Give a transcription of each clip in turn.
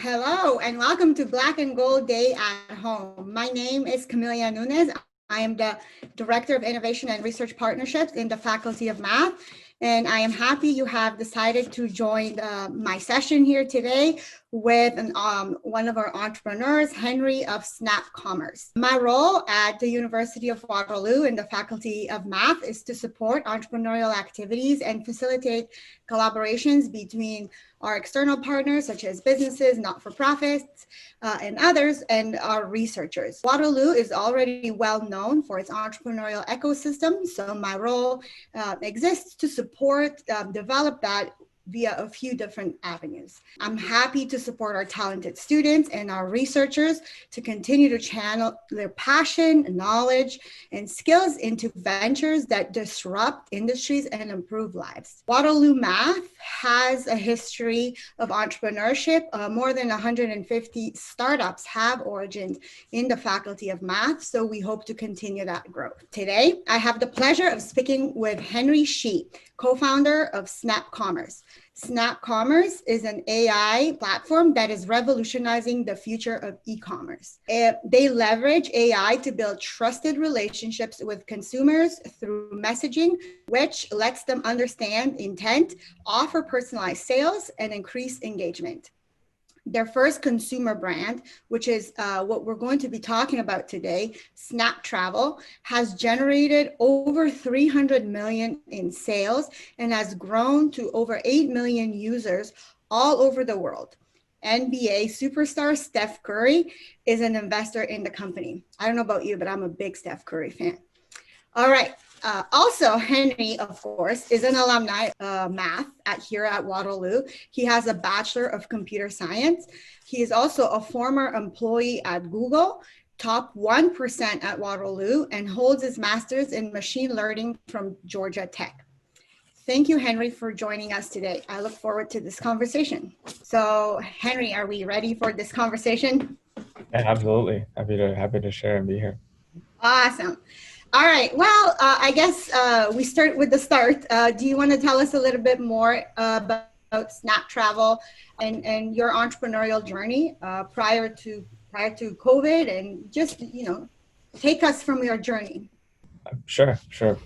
Hello and welcome to Black and Gold Day at Home. My name is Camelia Nunez. I am the Director of Innovation and Research Partnerships in the Faculty of Math, and I am happy you have decided to join my session here today with one of our entrepreneurs, Henry of SnapCommerce. My role at the University of Waterloo in the Faculty of Math is to support entrepreneurial activities and facilitate collaborations between our external partners, such as businesses, not-for-profits, and others, and our researchers. Waterloo is already well known for its entrepreneurial ecosystem, so my role exists to support, develop that via a few different avenues. I'm happy to support our talented students and our researchers to continue to channel their passion, knowledge, and skills into ventures that disrupt industries and improve lives. Waterloo Math has a history of entrepreneurship. More than 150 startups have origins in the Faculty of Math, so we hope to continue that growth. Today, I have the pleasure of speaking with Henry Shi, co-founder of SnapCommerce. SnapCommerce is an AI platform that is revolutionizing the future of e-commerce. They leverage AI to build trusted relationships with consumers through messaging, which lets them understand intent, offer personalized sales, and increase engagement. Their first consumer brand, which is what we're going to be talking about today, Snap Travel, has generated over 300 million in sales and has grown to over 8 million users all over the world. NBA superstar Steph Curry is an investor in the company. I don't know about you, but I'm a big Steph Curry fan. All right. Also, Henry, of course, is an alumni math here at Waterloo. He has a Bachelor of Computer Science. He is also a former employee at Google, top 1% at Waterloo, and holds his master's in machine learning from Georgia Tech. Thank you, Henry, for joining us today. I look forward to this conversation. So, Henry, are we ready for this conversation? Yeah, absolutely. Happy to share and be here. Awesome. All right. Well, I guess we start with the start. Do you want to tell us a little bit more about Snap Travel and your entrepreneurial journey prior to COVID, and just take us from your journey? Sure.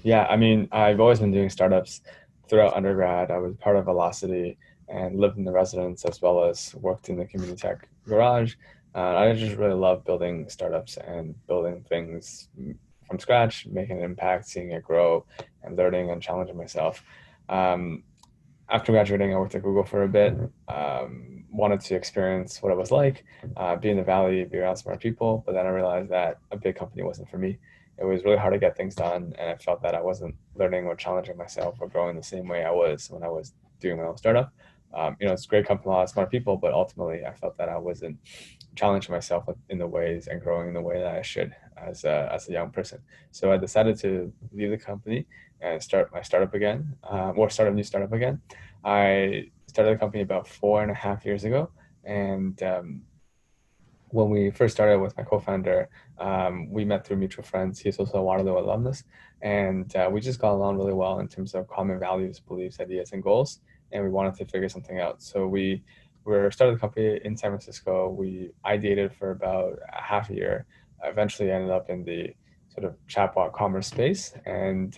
Yeah, I mean, I've always been doing startups throughout undergrad. I was part of Velocity and lived in the residence as well as worked in the community tech garage. I just really love building startups and building things from scratch, making an impact, seeing it grow, and learning and challenging myself. After graduating, I worked at Google for a bit. Wanted to experience what it was like, be in the valley, be around smart people. But then I realized that a big company wasn't for me. It was really hard to get things done, and I felt that I wasn't learning or challenging myself or growing the same way I was when I was doing my own startup. It's a great company, a lot of smart people, but ultimately I felt that I wasn't challenging myself in the ways and growing in the way that I should as a young person. So I decided to leave the company and start my startup again, or start a new startup again. I started the company about 4.5 years ago, and when we first started with my co-founder, we met through mutual friends. He's also a Waterloo alumnus, and we just got along really well in terms of common values, beliefs, ideas, and goals. And we wanted to figure something out. So we started the company in San Francisco. We ideated for about a half a year. Eventually ended up in the sort of chatbot commerce space and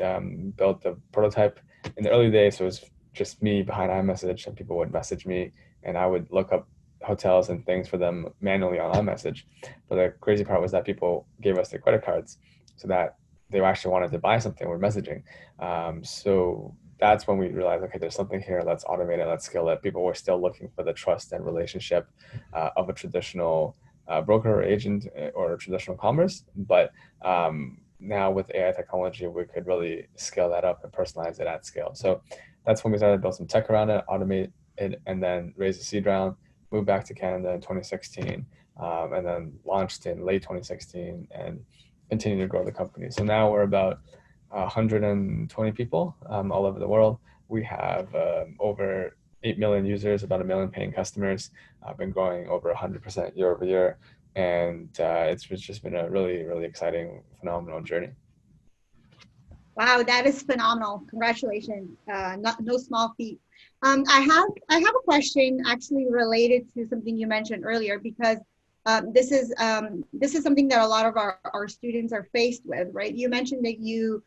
built the prototype. In the early days, it was just me behind iMessage, and people would message me, and I would look up hotels and things for them manually on iMessage. But the crazy part was that people gave us their credit cards so that they actually wanted to buy something we're messaging. So that's when we realized, okay, there's something here. Let's automate it. Let's scale it. People were still looking for the trust and relationship of a traditional broker or agent or traditional commerce. But now with AI technology, we could really scale that up and personalize it at scale. So that's when we started to build some tech around it, automate it, and then raise a seed round, moved back to Canada in 2016, and then launched in late 2016 and continued to grow the company. So now we're about 120 people all over the world. We have over 8 million users, about 1 million paying customers. I've been growing over 100% year over year. And it's just been a really, really exciting, phenomenal journey. Wow, that is phenomenal. Congratulations. No small feat. I have a question actually related to something you mentioned earlier because this is something that a lot of our students are faced with, right? You mentioned that you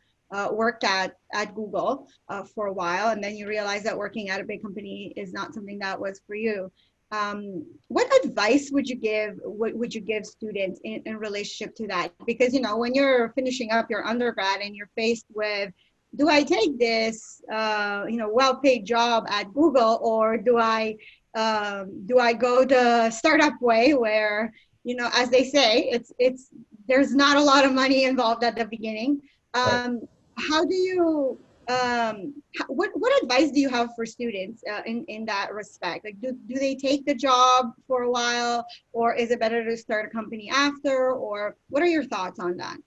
worked at Google for a while, and then you realized that working at a big company is not something that was for you. What advice would you give students in relationship to that? Because when you're finishing up your undergrad and you're faced with, do I take this well-paid job at Google, or do I go the startup way where, as they say, it's there's not a lot of money involved at the beginning. Right. How do you what advice do you have for students in that respect? Like, do they take the job for a while, or is it better to start a company after, or what are your thoughts on that?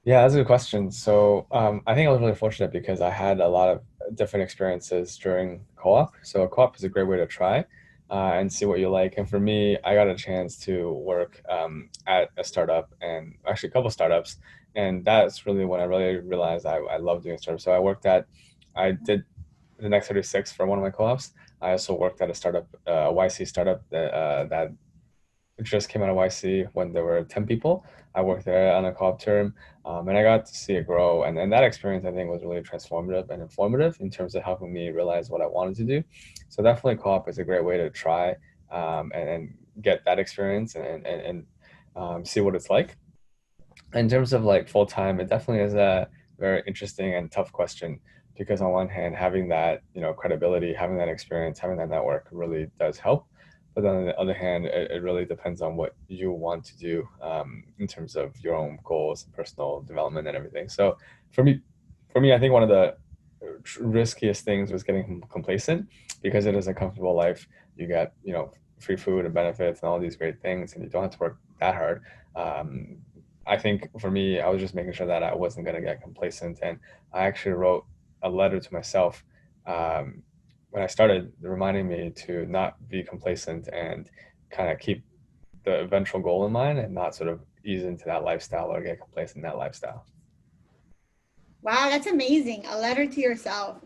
Yeah, that's a good question. So I think I was really fortunate because I had a lot of different experiences during co-op. So a co-op is a great way to try and see what you like. And for me, I got a chance to work at a startup and actually a couple startups. And that's really when I really realized I love doing startups. So I did the Next 36 for one of my co-ops. I also worked at a startup, a YC startup that just came out of YC when there were 10 people. I worked there on a co-op term, and I got to see it grow. And that experience, I think, was really transformative and informative in terms of helping me realize what I wanted to do. So definitely co-op is a great way to try and get that experience and see what it's like. In terms of like full time, it definitely is a very interesting and tough question because on one hand, having that credibility, having that experience, having that network really does help. But then on the other hand, it really depends on what you want to do in terms of your own goals, personal development, and everything. So for me, I think one of the riskiest things was getting complacent because it is a comfortable life. You get free food and benefits and all these great things, and you don't have to work that hard. Um, I think for me, I was just making sure that I wasn't going to get complacent. And I actually wrote a letter to myself um, when I started, reminding me to not be complacent and kind of keep the eventual goal in mind and not sort of ease into that lifestyle or get complacent in that lifestyle. Wow, that's amazing. A letter to yourself.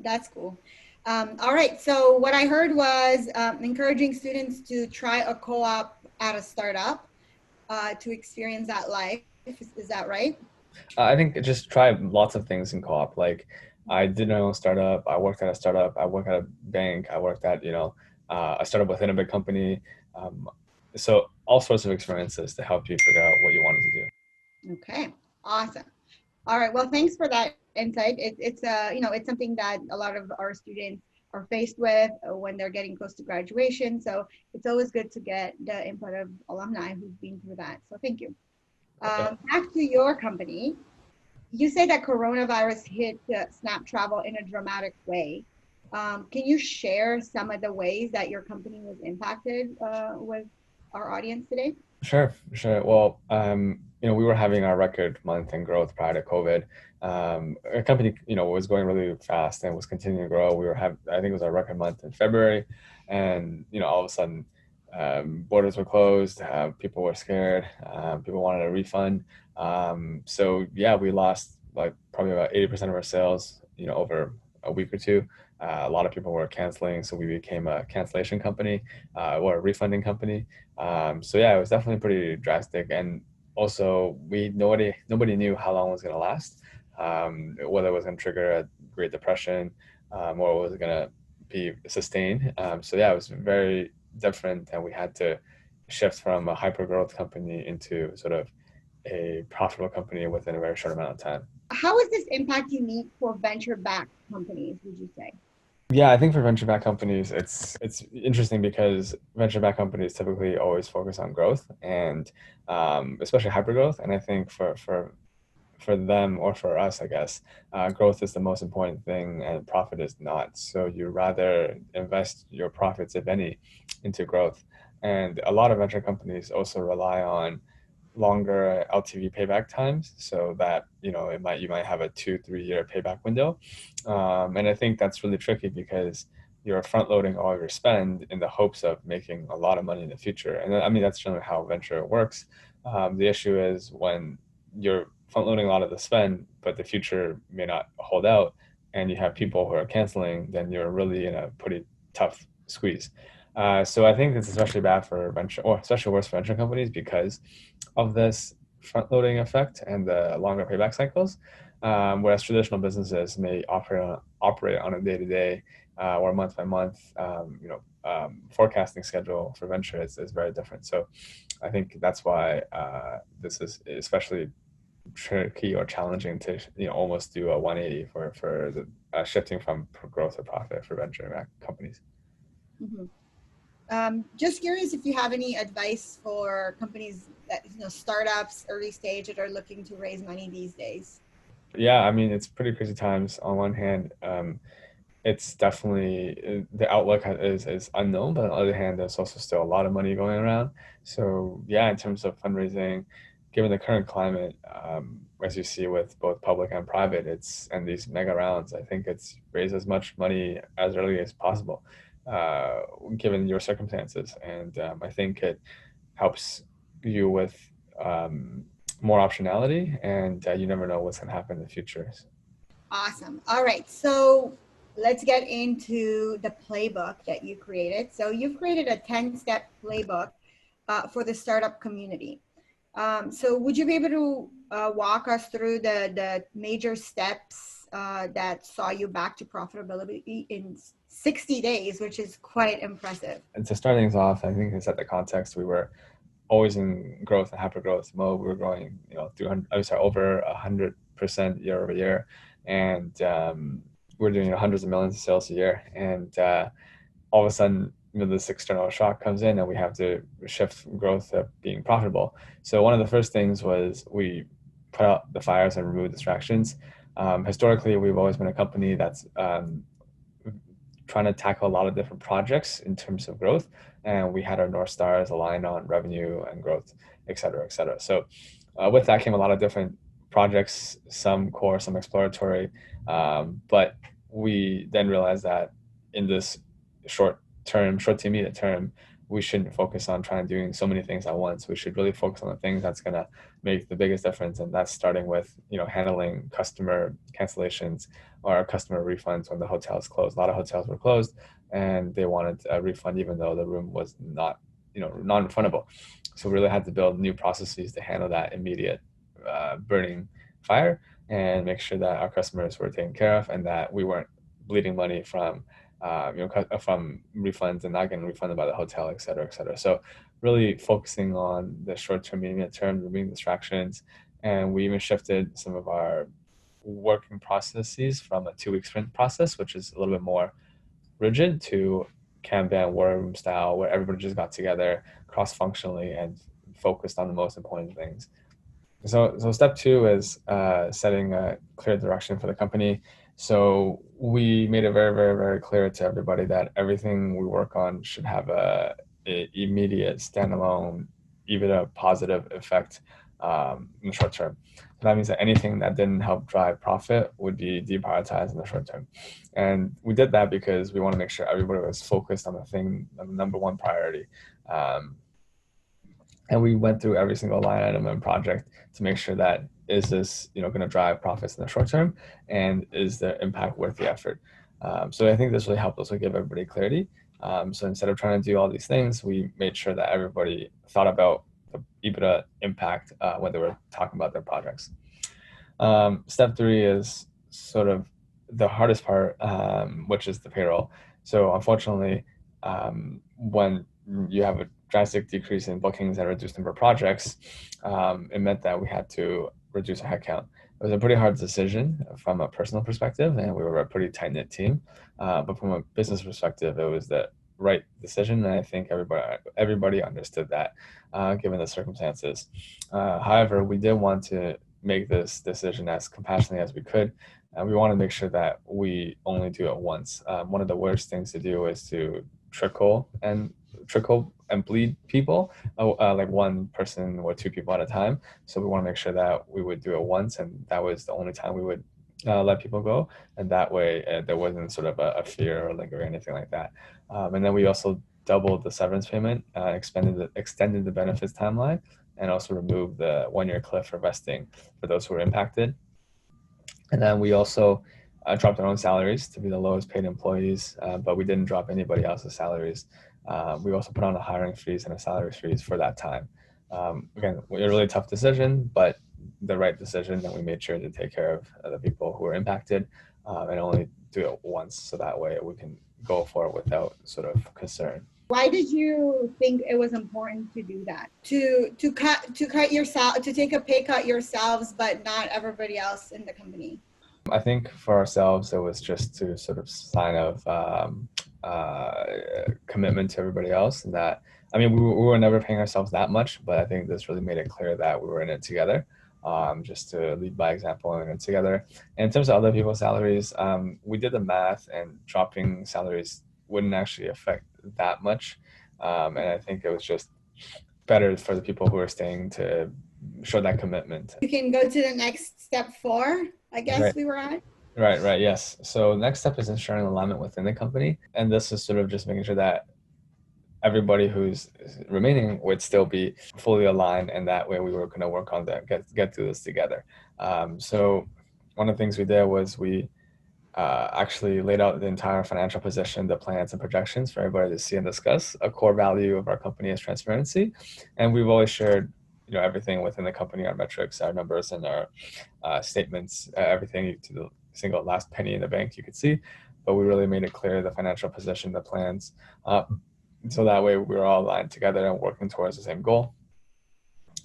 That's cool. All right. So what I heard was encouraging students to try a co-op at a startup to experience that life. Is that right? I think just try lots of things in co-op. Like I did my own startup. I worked at a startup. I worked at a bank. I worked at a startup within a big company. Um, so all sorts of experiences to help you figure out what you wanted to do. Okay. Awesome. All right. Well, thanks for that insight. It's something that a lot of our students are faced with when they're getting close to graduation. So it's always good to get the input of alumni who've been through that. So thank you. Yeah. Back to your company. You say that coronavirus hit Snap Travel in a dramatic way. Can you share some of the ways that your company was impacted with our audience today? Sure, sure. Well, we were having our record month in growth prior to COVID. Our company, was going really fast and was continuing to grow. I think it was our record month in February, and all of a sudden, borders were closed. People were scared. People wanted a refund. So yeah, we lost like probably about 80% of our sales, over a week or two. A lot of people were canceling, so we became a cancellation company or a refunding company. So yeah, it was definitely pretty drastic, and also nobody knew how long it was going to last, whether it was going to trigger a Great Depression, or was it going to be sustained. So yeah, it was very different, and we had to shift from a hyper growth company into sort of a profitable company within a very short amount of time. How is this impact unique for venture-backed companies, would you say? Yeah, I think for venture-backed companies, it's interesting because venture-backed companies typically always focus on growth and especially hypergrowth. And I think for them or for us, I guess, growth is the most important thing, and profit is not. So you rather invest your profits, if any, into growth. And a lot of venture companies also rely on longer LTV payback times, so that you might have a 2-3 year payback window, and I think that's really tricky because you're front loading all of your spend in the hopes of making a lot of money in the future. And I mean that's generally how venture works. The issue is when you're front loading a lot of the spend, but the future may not hold out, and you have people who are canceling, then you're really in a pretty tough squeeze. So I think it's especially bad for venture, or especially worse for venture companies because of this front loading effect and the longer payback cycles. Whereas traditional businesses may operate on a day to day or month by month, forecasting schedule for venture is very different. So I think that's why this is especially tricky or challenging to almost do a 180 for the shifting from growth to profit for venture companies. Just curious if you have any advice for companies that, startups, early stage, that are looking to raise money these days. Yeah, I mean, it's pretty crazy times. On one hand, it's definitely the outlook is unknown, but on the other hand, there's also still a lot of money going around. So yeah, in terms of fundraising, given the current climate, as you see with both public and private, and these mega rounds, I think it's raise as much money as early as possible, given your circumstances. And I think it helps you with more optionality, and you never know what's going to happen in the future. Awesome. All right. So let's get into the playbook that you created. So you've created a 10-step playbook for the startup community. So would you be able to walk us through the major steps that saw you back to profitability in 60 days, which is quite impressive? And to start things off, I think to set the context, we were always in growth and hyper growth mode. We were growing, over 100% year over year, and we're doing hundreds of millions of sales a year. And all of a sudden, this external shock comes in, and we have to shift growth to being profitable. So one of the first things was we put out the fires and remove distractions. Historically, we've always been a company that's trying to tackle a lot of different projects in terms of growth, and we had our North Stars aligned on revenue and growth, et cetera, et cetera. So with that came a lot of different projects, some core, some exploratory, but we then realized that in this short to immediate term, we shouldn't focus on trying to doing so many things at once. We should really focus on the things that's going to make the biggest difference, and that's starting with handling customer cancellations or customer refunds when the hotels closed. A lot of hotels were closed, and they wanted a refund even though the room was not non-refundable. So we really had to build new processes to handle that immediate burning fire and make sure that our customers were taken care of and that we weren't bleeding money from from refunds and not getting refunded by the hotel, et cetera, et cetera. So really focusing on the short-term, medium-term, removing distractions. And we even shifted some of our working processes from a 2-week sprint process, which is a little bit more rigid, to Kanban war room style, where everybody just got together cross-functionally and focused on the most important things. So step 2 is setting a clear direction for the company. So we made it very, very, very clear to everybody that everything we work on should have a immediate standalone EBITDA positive effect in the short term. So that means that anything that didn't help drive profit would be deprioritized in the short term. And we did that because we want to make sure everybody was focused on the number one priority. And we went through every single line item and project to make sure that is this going to drive profits in the short term, and is the impact worth the effort. So I think this really helped us give everybody clarity. So instead of trying to do all these things, we made sure that everybody thought about the EBITDA impact when they were talking about their projects. Step 3 is sort of the hardest part, which is the payroll. So unfortunately, when you have a drastic decrease in bookings and reduced number of projects, it meant that we had to reduce our headcount. It was a pretty hard decision from a personal perspective, and we were a pretty tight-knit team. But from a business perspective, it was the right decision, and I think everybody understood that, given the circumstances. However, we did want to make this decision as compassionately as we could. We want to make sure that we only do it once. One of the worst things to do is to trickle and bleed people, like one person or 2 people at a time. So we want to make sure that we would do it once, and that was the only time we would let people go. And that way there wasn't sort of a fear or linger or anything like that. And then we also doubled the severance payment, extended the benefits timeline, and also removed the 1-year cliff for vesting for those who were impacted. And then we also dropped our own salaries to be the lowest paid employees, but we didn't drop anybody else's salaries. We also put on a hiring freeze and a salary freeze for that time. Again, a really tough decision, but the right decision, and we made sure to take care of the people who were impacted and only do it once, so that way we can go forward without sort of concern. Why did you think it was important to do that? To take a pay cut yourselves, but not everybody else in the company? I think for ourselves, it was just to sort of sign of commitment to everybody else. And that, I mean, we were never paying ourselves that much, but I think this really made it clear that we were in it together, just to lead by example and in it together. And in terms of other people's salaries, we did the math, and dropping salaries wouldn't actually affect that much. And I think it was just better for the people who are staying to show that commitment. You can go to the next step 4, I guess. Right. We were at. Right, yes. So next step is ensuring alignment within the company. And this is sort of just making sure that everybody who's remaining would still be fully aligned, and that way we were going to work on that, get through this together. So one of the things we did was we actually laid out the entire financial position, the plans and projections for everybody to see and discuss. A core value of our company is transparency, and we've always shared everything within the company, our metrics, our numbers, and our statements, everything to the single last penny in the bank you could see. But we really made it clear the financial position, the plans, so that way we were all aligned together and working towards the same goal.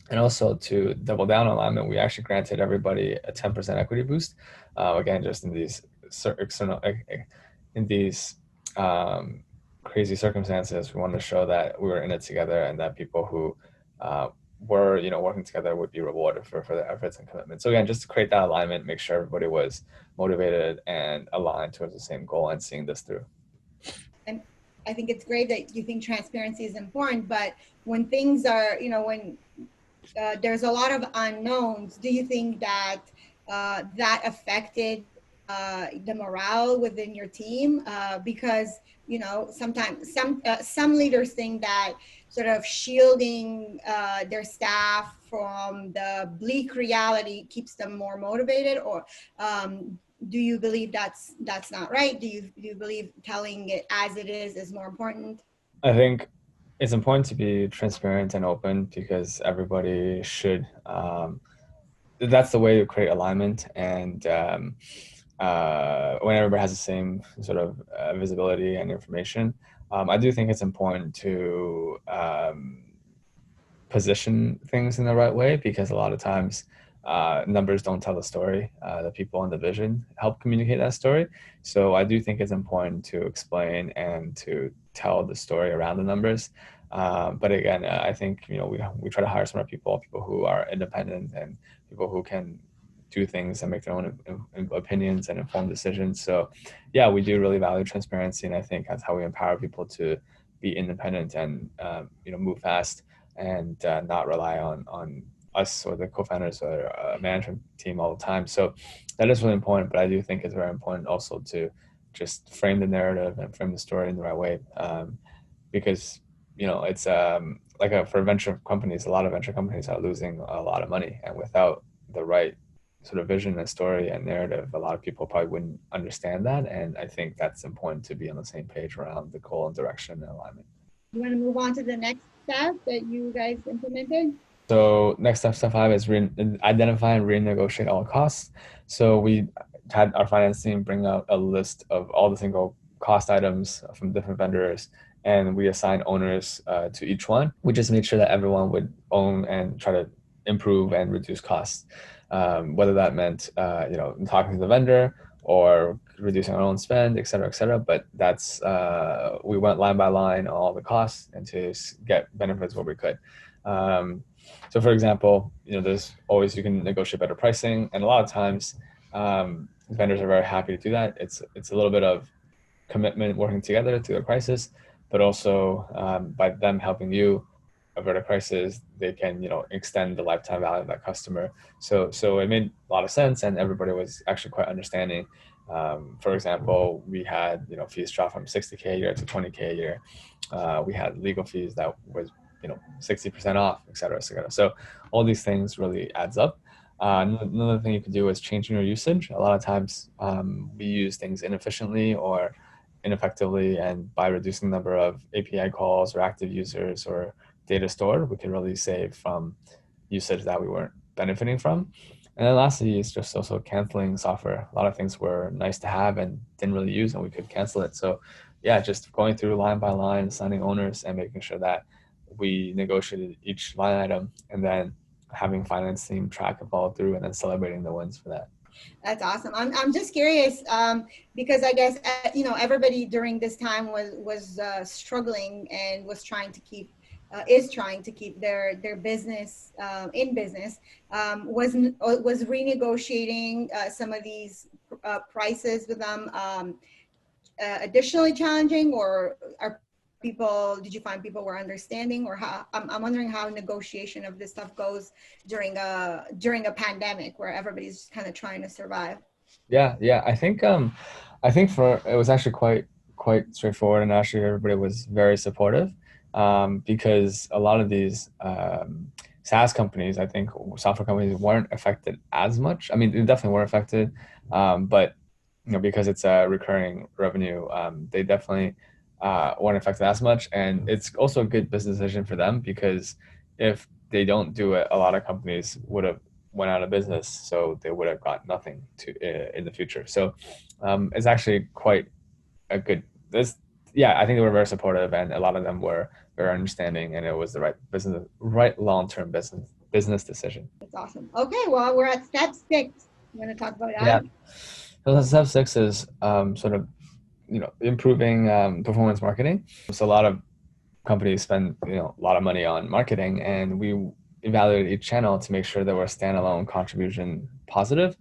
And also to double down on alignment, we actually granted everybody a 10% equity boost. Again, just in these crazy circumstances, we wanted to show that we were in it together, and that people who were working together would be rewarded for their efforts and commitment. So again, just to create that alignment, make sure everybody was motivated and aligned towards the same goal and seeing this through. And I think it's great that you think transparency is important, but when things are, when there's a lot of unknowns, do you think that that affected the morale within your team? Because sometimes some leaders think that sort of shielding their staff from the bleak reality keeps them more motivated, or do you believe that's not right? Do you believe telling it as it is more important? I think it's important to be transparent and open, because everybody should. That's the way to create alignment, and when everybody has the same sort of visibility and information. I do think it's important to position things in the right way, because a lot of times numbers don't tell the story. The people in the vision help communicate that story. So I do think it's important to explain and to tell the story around the numbers. But again, I think we try to hire smart people who are independent, and people who can do things and make their own opinions and informed decisions. So yeah, we do really value transparency, and I think that's how we empower people to be independent and move fast, and not rely on us or the co-founders or a management team all the time. So that is really important, but I do think it's very important also to just frame the narrative and frame the story in the right way, because it's for venture companies, a lot of venture companies are losing a lot of money, and without the right sort of vision and story and narrative, a lot of people probably wouldn't understand that. And I think that's important to be on the same page around the goal and direction and alignment. You want to move on to the next step that you guys implemented? So next step 5 is identify and renegotiate all costs. So we had our finance team bring out a list of all the single cost items from different vendors, and we assign owners to each one. We just made sure that everyone would own and try to improve and reduce costs, whether that meant talking to the vendor or reducing our own spend, et cetera. But that's we went line by line on all the costs and to get benefits where we could. So for example, there's always, you can negotiate better pricing, and a lot of times vendors are very happy to do that. It's a little bit of commitment working together to the prices, but also by them helping you avert a crisis, they can extend the lifetime value of that customer. So it made a lot of sense, and everybody was actually quite understanding. For example, we had fees drop from $60K a year to $20K a year, We had legal fees that was 60% off, et cetera, et cetera. So all these things really adds up. Another thing you can do is changing your usage. A lot of times we use things inefficiently or ineffectively, and by reducing the number of API calls or active users or data stored, we can really save from usage that we weren't benefiting from. And then lastly is just also canceling software. A lot of things were nice to have and didn't really use, and we could cancel it. So yeah, just going through line by line, assigning owners and making sure that we negotiated each line item, and then having finance team track and follow through, and then celebrating the wins for that. That's awesome. I'm just curious because I guess everybody during this time was struggling and was trying to keep is trying to keep their business in business. Was renegotiating some of these prices with them additionally challenging, or did you find people were understanding, or how? I'm wondering how negotiation of this stuff goes during a pandemic where everybody's kind of trying to survive. Yeah. I think it was actually quite straightforward, and actually everybody was very supportive, because a lot of these SaaS companies, I think software companies, weren't affected as much. I mean, they definitely were affected, but because it's a recurring revenue, they definitely weren't affected as much. And it's also a good business decision for them, because if they don't do it, a lot of companies would have went out of business, so they would have got nothing in the future. So it's actually quite a good I think they were very supportive, and a lot of them were very understanding, and it was the right long-term business decision. That's awesome. Okay, well, we're at step 6. You want to talk about that? Yeah. So step 6 is sort of improving performance marketing. So a lot of companies spend a lot of money on marketing, and we evaluate each channel to make sure that we're standalone contribution positive.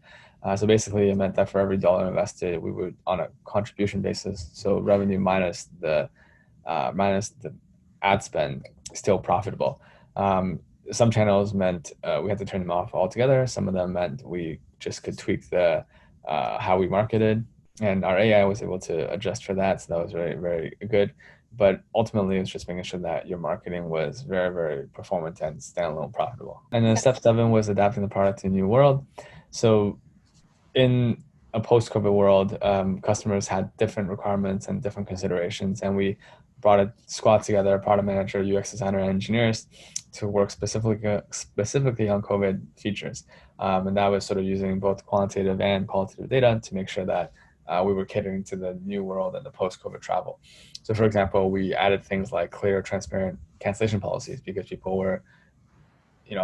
So basically it meant that for every dollar invested, we would, on a contribution basis, so revenue minus the ad spend, still profitable. Some channels meant we had to turn them off altogether. Some of them meant we just could tweak the how we marketed, and our AI was able to adjust for that. So that was very, very good. But ultimately, it's just making sure that your marketing was very, very performant and standalone profitable. And then step 7 was adapting the product to a new world. So in a post-COVID world, customers had different requirements and different considerations, and we brought a squad together, product manager, UX designer, and engineers, to work specifically on COVID features. And that was sort of using both quantitative and qualitative data to make sure that we were catering to the new world and the post-COVID travel. So for example, we added things like clear, transparent cancellation policies, because people were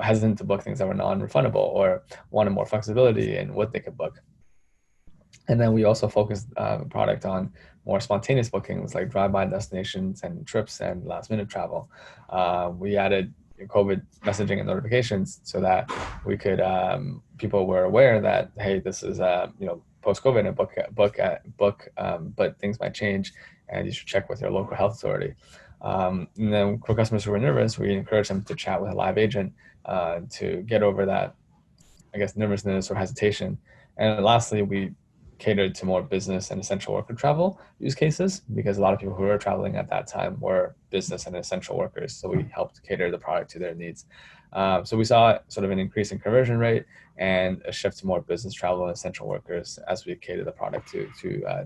hesitant to book things that were non-refundable or wanted more flexibility in what they could book. And then we also focused the product on more spontaneous bookings, like drive-by destinations and trips and last-minute travel. We added COVID messaging and notifications so that we could people were aware that, hey, this is post-COVID and book, but things might change, and you should check with your local health authority. And then for customers who were nervous, we encourage them to chat with a live agent to get over that, I guess, nervousness or hesitation. And lastly, we catered to more business and essential worker travel use cases, because a lot of people who were traveling at that time were business and essential workers. So we helped cater the product to their needs. So we saw sort of an increase in conversion rate and a shift to more business travel and essential workers as we cater the product to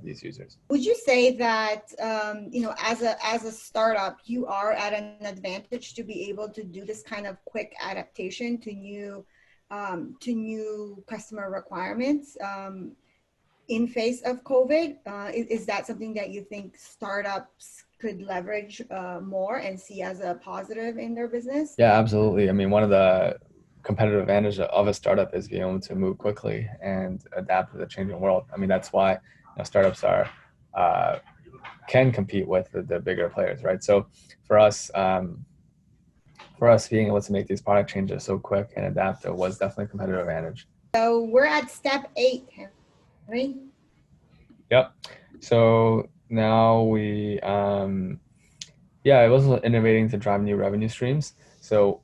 these users. Would you say that as a startup, you are at an advantage to be able to do this kind of quick adaptation to new customer requirements in face of COVID? Is that something that you think startups could leverage more and see as a positive in their business? Yeah, absolutely. I mean, one of the competitive advantages of a startup is being able to move quickly and adapt to the changing world. I mean, that's why startups can compete with the bigger players, right? So for us being able to make these product changes so quick and adapt was definitely a competitive advantage. So we're at step 8, Henry. Yep. So now we, it was innovating to drive new revenue streams. So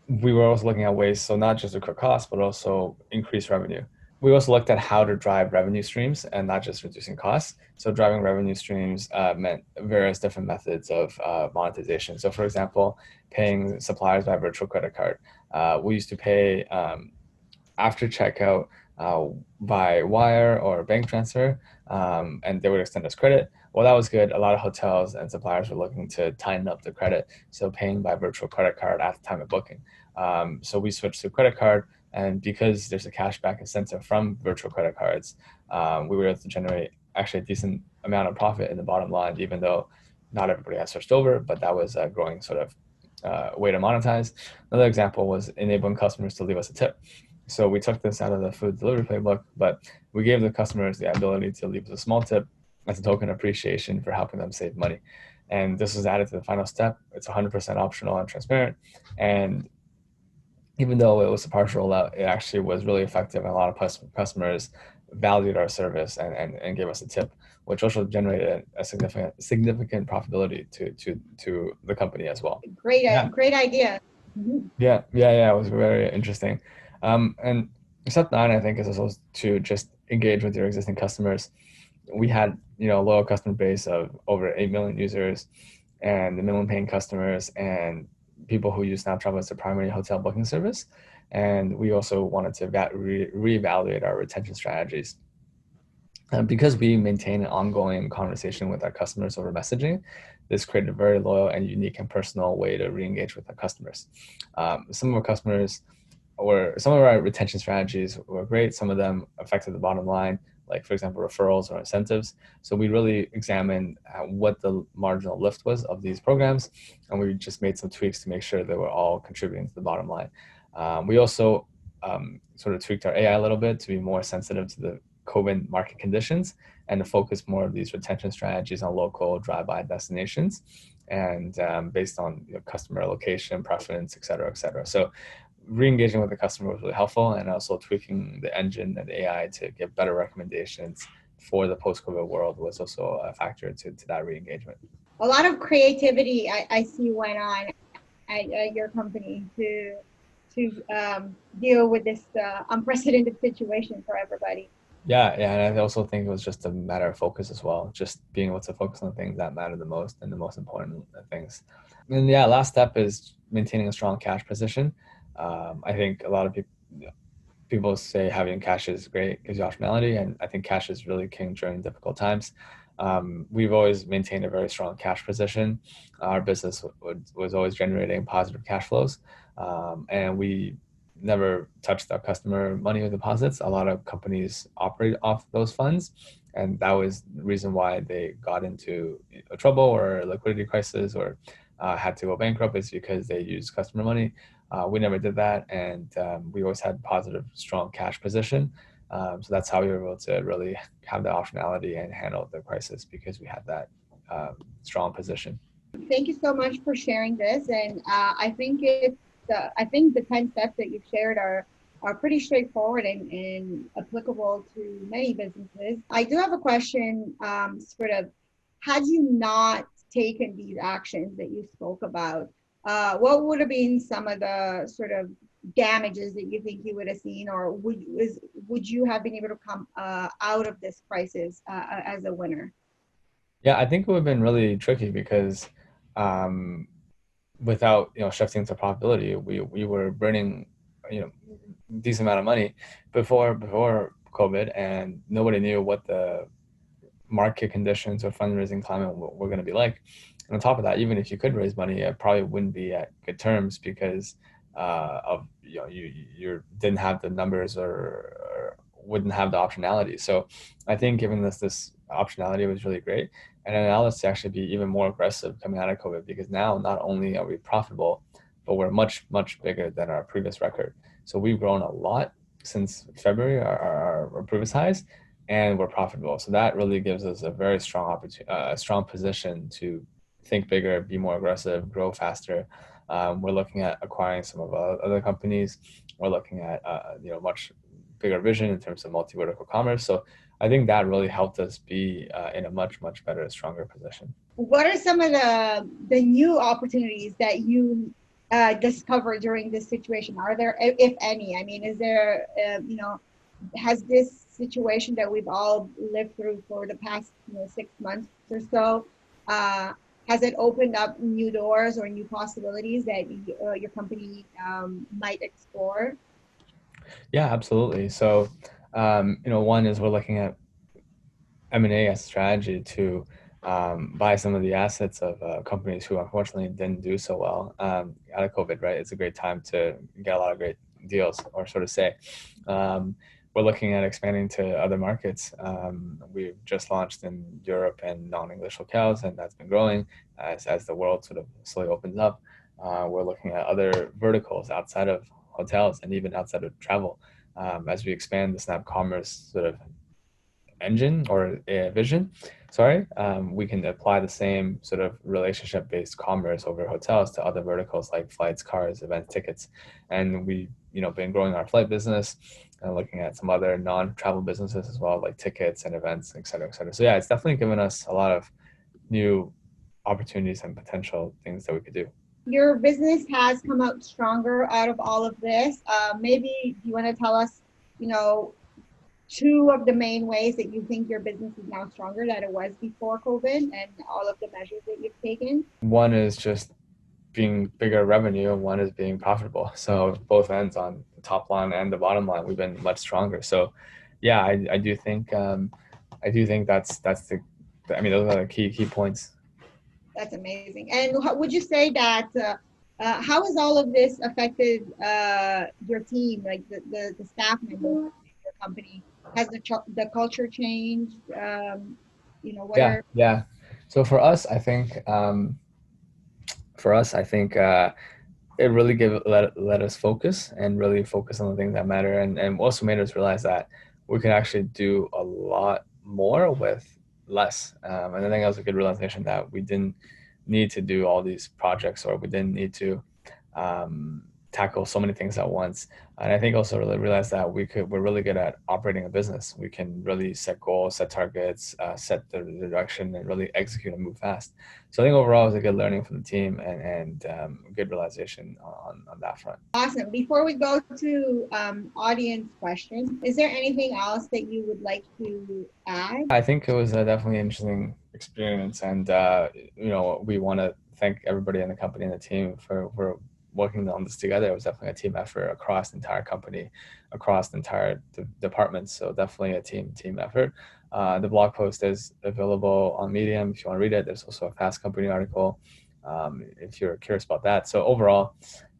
we were also looking at ways, so not just to cut costs, but also increase revenue. we also looked at how to drive revenue streams and not just reducing costs. So driving revenue streams meant various different methods of monetization. So for example, paying suppliers by virtual credit card. We used to pay after checkout by wire or bank transfer, and they would extend us credit. Well, that was good. A lot of hotels and suppliers were looking to tighten up the credit, so paying by virtual credit card at the time of booking. So we switched to credit card, and because there's a cashback incentive from virtual credit cards, we were able to generate actually a decent amount of profit in the bottom line, even though not everybody has switched over, but that was a growing sort of way to monetize. Another example was enabling customers to leave us a tip. So we took this out of the food delivery playbook, but we gave the customers the ability to leave us a small tip as a token of appreciation for helping them save money. And this was added to the final step. It's 100% optional and transparent. And even though it was a partial rollout, it actually was really effective. And a lot of customers valued our service and gave us a tip, which also generated a significant profitability to the company as well. Great, Yeah. great idea. Mhm. Yeah. It was very interesting. And step 9, I think, is also to just engage with your existing customers. We had, a loyal customer base of over 8 million users, and the minimum paying customers and people who use SnapTravel as their primary hotel booking service. And we also wanted to reevaluate our retention strategies. Because we maintain an ongoing conversation with our customers over messaging, this created a very loyal and unique and personal way to re-engage with our customers. Some of our retention strategies were great. Some of them affected the bottom line, like for example, referrals or incentives. So we really examined what the marginal lift was of these programs, and we just made some tweaks to make sure they were all contributing to the bottom line. We also sort of tweaked our AI a little bit to be more sensitive to the COVID market conditions and to focus more of these retention strategies on local drive-by destinations and based on customer location, preference, et cetera, et cetera. So re-engaging with the customer was really helpful, and also tweaking the engine and the AI to get better recommendations for the post-COVID world was also a factor to that re-engagement. A lot of creativity I see went on at your company to deal with this unprecedented situation for everybody. Yeah, and I also think it was just a matter of focus as well, just being able to focus on things that matter the most and the most important things. And yeah, last step is maintaining a strong cash position. I think a lot of people say having cash is great, gives you optionality, and I think cash is really king during difficult times. We've always maintained a very strong cash position. Our business was always generating positive cash flows, and we never touched our customer money or deposits. A lot of companies operate off those funds, and that was the reason why they got into trouble or a liquidity crisis or had to go bankrupt, is because they used customer money. We never did that, and we always had positive, strong cash position. So that's how we were able to really have the optionality and handle the crisis, because we had that strong position. Thank you so much for sharing this, and I think the 10 steps that you've shared are pretty straightforward and applicable to many businesses. I do have a question, sort of, had you not taken these actions that you spoke about, what would have been some of the sort of damages that you think you would have seen, or would you have been able to come out of this crisis as a winner? Yeah, I think it would have been really tricky because without shifting to profitability, we were burning decent amount of money before COVID, and nobody knew what the market conditions or fundraising climate were going to be like. And on top of that, even if you could raise money, it probably wouldn't be at good terms because of you didn't have the numbers or wouldn't have the optionality. So I think giving us this optionality was really great, and it allowed us to actually be even more aggressive coming out of COVID, because now not only are we profitable, but we're much bigger than our previous record. So we've grown a lot since February, our previous highs, and we're profitable. So that really gives us a very strong strong position to think bigger, be more aggressive, grow faster. We're looking at acquiring some of our other companies. We're looking at much bigger vision in terms of multi-vertical commerce. So I think that really helped us be in a much better, stronger position. What are some of the new opportunities that you discovered during this situation? Are there, if any? I mean, is there has this situation that we've all lived through for the past 6 months or so, has it opened up new doors or new possibilities that your company might explore? Yeah, absolutely. So, one is we're looking at M&A as a strategy to buy some of the assets of companies who unfortunately didn't do so well out of COVID, right? It's a great time to get a lot of great deals, or sort of say. Um, we're looking at expanding to other markets. We've just launched in Europe and non-English locales, and that's been growing as the world sort of slowly opens up. We're looking at other verticals outside of hotels and even outside of travel as we expand the SnapCommerce sort of engine or vision, sorry, we can apply the same sort of relationship-based commerce over hotels to other verticals like flights, cars, events, tickets. And we, been growing our flight business and looking at some other non-travel businesses as well, like tickets and events, et cetera, et cetera. So yeah, it's definitely given us a lot of new opportunities and potential things that we could do. Your business has come out stronger out of all of this. Maybe you want to tell us, two of the main ways that you think your business is now stronger than it was before COVID and all of the measures that you've taken? One is just being bigger revenue, and one is being profitable. So both ends, on the top line and the bottom line, we've been much stronger. So yeah, I do think that's the, I mean, those are the key points. That's amazing. And would you say that how has all of this affected your team, like the staff members in your company? Has the culture changed? What Yeah, are yeah. So for us, I think it really let us focus and really focus on the things that matter, and also made us realize that we can actually do a lot more with less. And I think that was a good realization that we didn't need to do all these projects, or we didn't need to um, tackle so many things at once. And I think also really realize that we're really good at operating a business. We can really set goals, set targets, set the direction, and really execute and move fast. So I think overall it was a good learning from the team, and a good realization on that front. awesome? Before we go to audience questions, is there anything else that you would like to add? I think it was definitely an interesting experience, and we want to thank everybody in the company and the team for working on this together. It was definitely a team effort across the entire company, across the entire departments. So definitely a team effort. The blog post is available on Medium if you want to read it. There's also a Fast Company article if you're curious about that. So overall,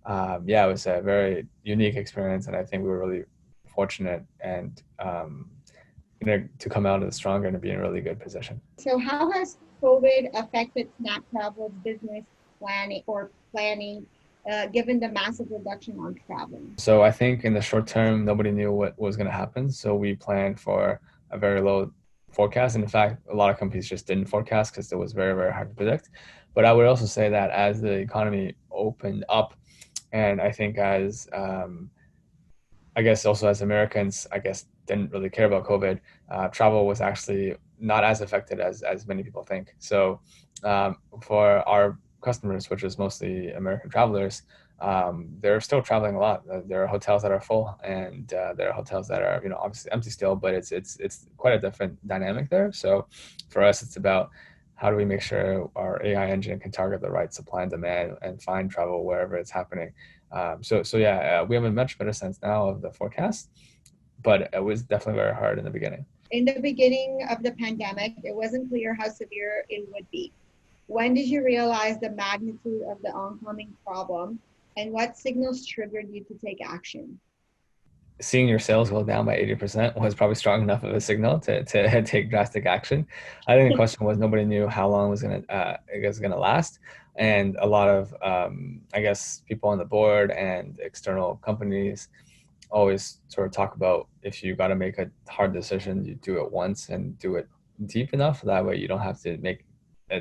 yeah, it was a very unique experience, and I think we were really fortunate and to come out of it stronger and to be in a really good position. So how has COVID affected Snap Travel's business planning, given the massive reduction on travel? So I think in the short term, nobody knew what was going to happen. So we planned for a very low forecast. And in fact, a lot of companies just didn't forecast because it was very, very hard to predict. But I would also say that as the economy opened up, and I think as I guess also as Americans, I guess didn't really care about COVID, travel was actually not as affected as many people think. So for our customers, which is mostly American travelers, they're still traveling a lot. There are hotels that are full, and there are hotels that are obviously empty still, but it's quite a different dynamic there. So for us, it's about how do we make sure our AI engine can target the right supply and demand and find travel wherever it's happening. So yeah, we have a much better sense now of the forecast, but it was definitely very hard in the beginning. In the beginning of the pandemic, it wasn't clear how severe it would be. When did you realize the magnitude of the oncoming problem, and what signals triggered you to take action? Seeing your sales go down by 80% was probably strong enough of a signal to take drastic action. I think the question was nobody knew how long it was gonna last, and a lot of I guess people on the board and external companies always sort of talk about if you got to make a hard decision, you do it once and do it deep enough. That way you don't have to make a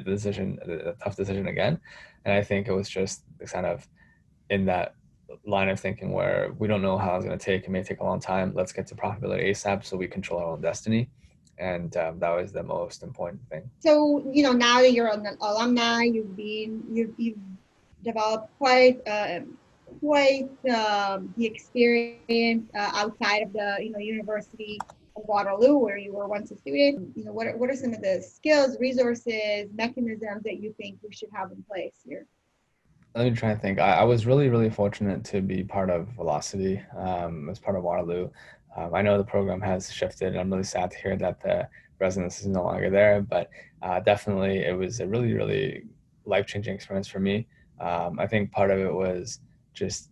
tough decision again. And I think it was just kind of in that line of thinking where we don't know how it's going to take. It may take a long time. Let's get to profitability ASAP so we control our own destiny. And that was the most important thing. So, now that you're an alumni, you've developed quite quite the experience outside of the University of Waterloo, where you were once a student. What are some of the skills, resources, mechanisms that you think we should have in place here? Let me try and think. I was really, really fortunate to be part of Velocity as part of Waterloo. I know the program has shifted, and I'm really sad to hear that the resonance is no longer there, but definitely it was a really, really life-changing experience for me. I think part of it was just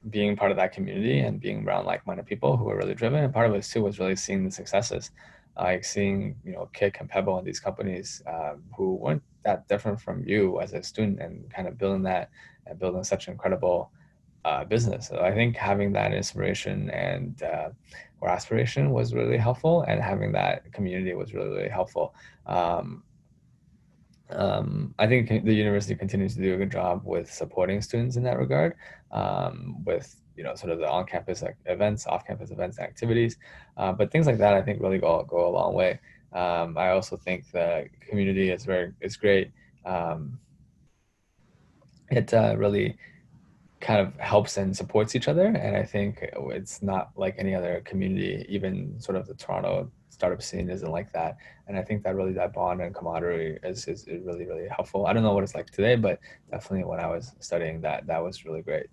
being part of that community and being around like-minded people who are really driven. And part of it too was really seeing the successes, like seeing, Kick and Pebble and these companies who weren't that different from you as a student, and kind of building that and building such an incredible business. So I think having that inspiration and or aspiration was really helpful, and having that community was really, really helpful. Um, I think the university continues to do a good job with supporting students in that regard, with sort of the on-campus events, off-campus events, and activities, but things like that I think really go a long way. I also think the community is great. Um, it really kind of helps and supports each other. And I think it's not like any other community, even sort of the Toronto startup scene isn't like that. And I think that really that bond and camaraderie is really, really helpful. I don't know what it's like today, but definitely when I was studying that was really great.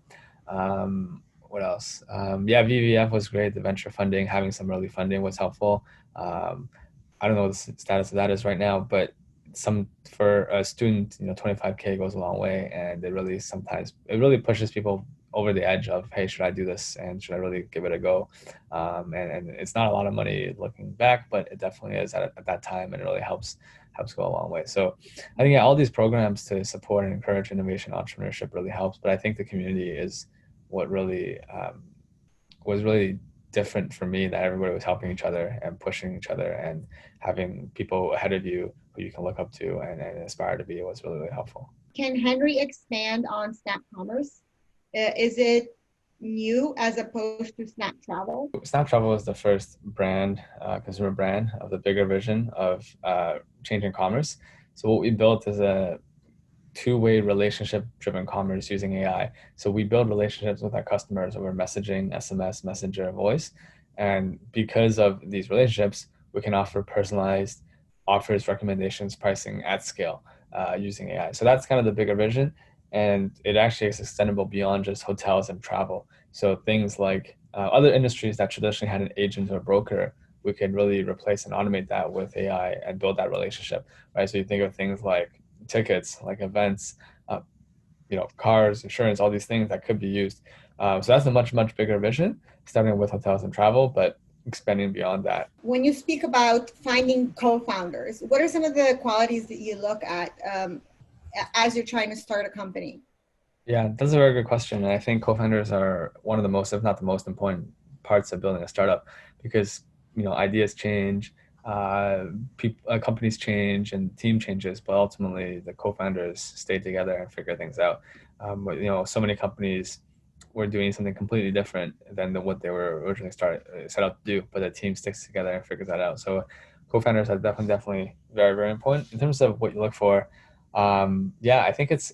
What else? Yeah, VVF was great. The venture funding, having some early funding was helpful. Um, I don't know what the status of that is right now, but some for a student, 25K goes a long way, and it really pushes people over the edge of, hey, should I do this, and should I really give it a go? And it's not a lot of money looking back, but it definitely is at that time, and it really helps go a long way. So I think, yeah, all these programs to support and encourage innovation, entrepreneurship really helps, but I think the community is what really was really different for me, that everybody was helping each other and pushing each other, and having people ahead of you who you can look up to and aspire to be was really, really helpful. Can Henry expand on SnapCommerce? Is it new as opposed to Snap Travel? Snap Travel was the first brand, consumer brand of the bigger vision of changing commerce. So what we built is a two-way relationship-driven commerce using AI. So we build relationships with our customers over messaging, SMS, Messenger, voice. And because of these relationships, we can offer personalized offers, recommendations, pricing at scale using AI. So that's kind of the bigger vision. And it actually is extendable beyond just hotels and travel. So things like other industries that traditionally had an agent or broker, we can really replace and automate that with AI and build that relationship, right? So you think of things like tickets, like events, uh, cars, insurance, all these things that could be used. So that's a much, much bigger vision, starting with hotels and travel, but expanding beyond that. When you speak about finding co-founders, what are some of the qualities that you look at as you're trying to start a company? Yeah, that's a very good question. And I think co-founders are one of the most, if not the most important parts of building a startup, because, ideas change, companies change, and the team changes, but ultimately the co-founders stay together and figure things out. So many companies were doing something completely different than what they were originally set out to do, but the team sticks together and figures that out. So co-founders are definitely very, very important in terms of what you look for. Yeah, I think it's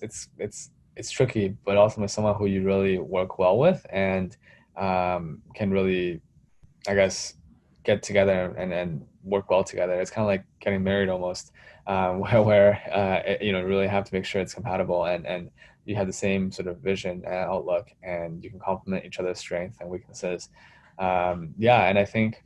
tricky, but ultimately someone who you really work well with, and can really, I guess, get together and work well together. It's kind of like getting married almost, where really have to make sure it's compatible, and you have the same sort of vision and outlook, and you can complement each other's strengths and weaknesses. Yeah, and I think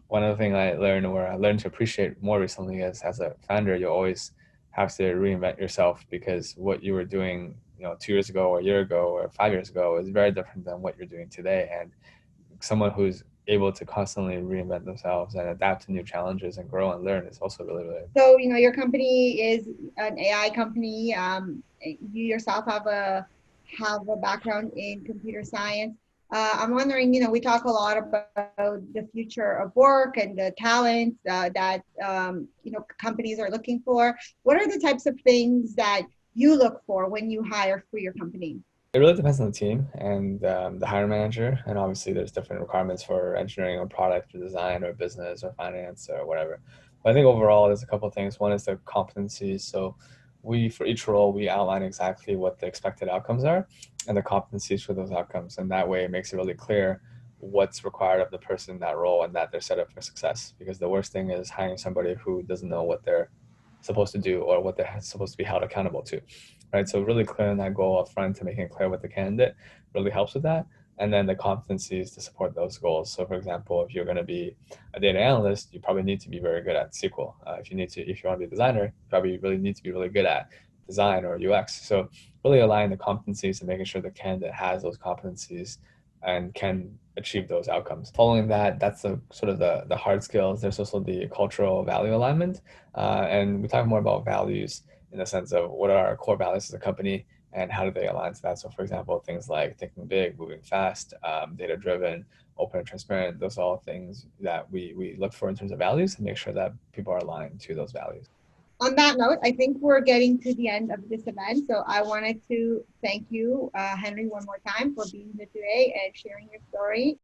one other thing I learned, or I learned to appreciate more recently, is as a founder, you always have to reinvent yourself, because what you were doing, 2 years ago or a year ago or 5 years ago is very different than what you're doing today. And someone who's able to constantly reinvent themselves and adapt to new challenges and grow and learn is also really, really. So, your company is an AI company. You yourself have a background in computer science. I'm wondering, we talk a lot about the future of work and the talents that companies are looking for. What are the types of things that you look for when you hire for your company? It really depends on the team and the hiring manager, and obviously there's different requirements for engineering or product or design or business or finance or whatever. But I think overall there's a couple of things. One is the competencies. So for each role, we outline exactly what the expected outcomes are and the competencies for those outcomes. And that way it makes it really clear what's required of the person in that role and that they're set up for success. Because the worst thing is hiring somebody who doesn't know what they're supposed to do or what they're supposed to be held accountable to, right? So really clearing that goal up front to making it clear with the candidate really helps with that. And then the competencies to support those goals. So for example, if you're going to be a data analyst, you probably need to be very good at SQL. If you want to be a designer, you probably really need to be really good at design or UX. So really aligning the competencies and making sure the candidate has those competencies and can achieve those outcomes. Following that, that's the sort of the hard skills. There's also the cultural value alignment. And we talk more about values in the sense of what are our core values as a company and how do they align to that. So for example, things like thinking big, moving fast, data driven, open and transparent, those are all things that we look for in terms of values and make sure that people are aligned to those values. On that note, I think we're getting to the end of this event. So I wanted to thank you, Henry, one more time for being here today and sharing your story.